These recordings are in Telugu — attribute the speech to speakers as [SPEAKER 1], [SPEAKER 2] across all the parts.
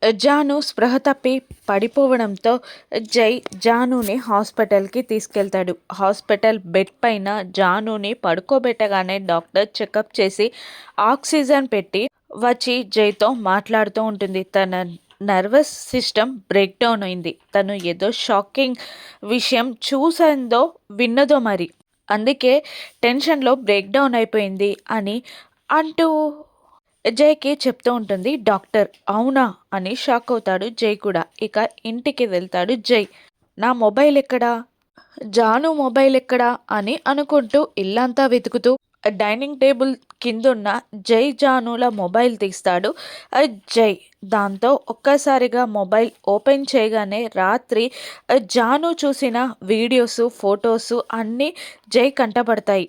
[SPEAKER 1] జాను స్పృహ తప్పి పడిపోవడంతో జై జానుని హాస్పిటల్కి తీసుకెళ్తాడు. హాస్పిటల్ బెడ్ పైన జానుని పడుకోబెట్టగానే డాక్టర్ చెకప్ చేసి ఆక్సిజన్ పెట్టి వచ్చి జైతో మాట్లాడుతూ ఉంటుంది. తన నర్వస్ సిస్టమ్ బ్రేక్ డౌన్ అయింది. తను ఏదో షాకింగ్ విషయం చూసిందో విన్నదో మరి, అందుకే టెన్షన్లో బ్రేక్ డౌన్ అయిపోయింది అని అంటూ జైకి చెప్తూ ఉంటుంది డాక్టర్. అవునా అని షాక్ అవుతాడు జై కూడా. ఇక ఇంటికి వెళ్తాడు జై. నా మొబైల్ ఎక్కడా, జాను మొబైల్ ఎక్కడా అని అనుకుంటూ ఇల్లంతా వెతుకుతూ డైనింగ్ టేబుల్ కిందున్న జై జానుల మొబైల్ తీస్తాడు జై. దాంతో ఒక్కసారిగా మొబైల్ ఓపెన్ చేయగానే రాత్రి జాను చూసిన వీడియోసు ఫొటోసు అన్నీ జై కంటపడతాయి.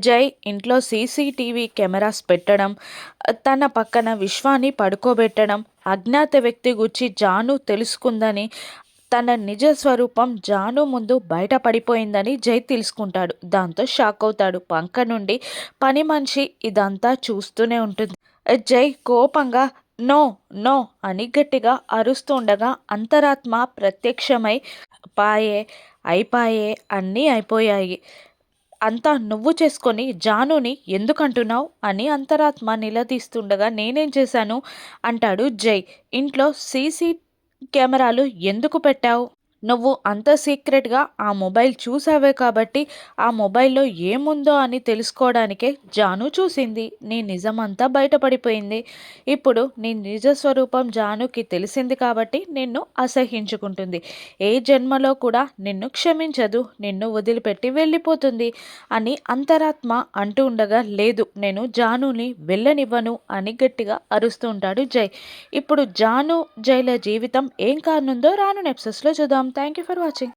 [SPEAKER 1] జై ఇంట్లో సీసీటీవీ కెమెరాస్ పెట్టడం, తన పక్కన విశ్వాని పడుకోబెట్టడం, అజ్ఞాత వ్యక్తి గురించి జాను తెలుసుకుందని, తన నిజ స్వరూపం జాను ముందు బయటపడిపోయిందని జై తెలుసుకుంటాడు. దాంతో షాక్ అవుతాడు. పక్క నుండి పని మనిషి ఇదంతా చూస్తూనే ఉంటుంది. జై కోపంగా నో నో అని గట్టిగా అరుస్తుండగా అంతరాత్మ ప్రత్యక్షమై పాయే అయిపాయే అన్నీ అయిపోయాయి, అంతా నువ్వు చేసుకొని జానుని ఎందుకంటున్నావు అని అంతరాత్మ నిలదీస్తుండగా నేనేం చేశాను అంటాడు జై. ఇంట్లో సీసీ కెమెరాలు ఎందుకు పెట్టావు? నువ్వు అంత సీక్రెట్గా ఆ మొబైల్ చూసావే కాబట్టి ఆ మొబైల్లో ఏముందో అని తెలుసుకోవడానికే జాను చూసింది. నీ నిజమంతా బయటపడిపోయింది. ఇప్పుడు నీ నిజ స్వరూపం జానుకి తెలిసింది కాబట్టి నిన్ను అసహించుకుంటుంది. ఏ జన్మలో కూడా నిన్ను క్షమించదు, నిన్ను వదిలిపెట్టి వెళ్ళిపోతుంది అని అంతరాత్మ అంటూ ఉండగా లేదు నేను జానుని వెళ్ళనివ్వను అని గట్టిగా అరుస్తూ ఉంటాడు జై. ఇప్పుడు జాను జైల జీవితం ఏం కానుందో రాను ఎపిసోడ్స్లో చూద్దాం. Thank you for watching.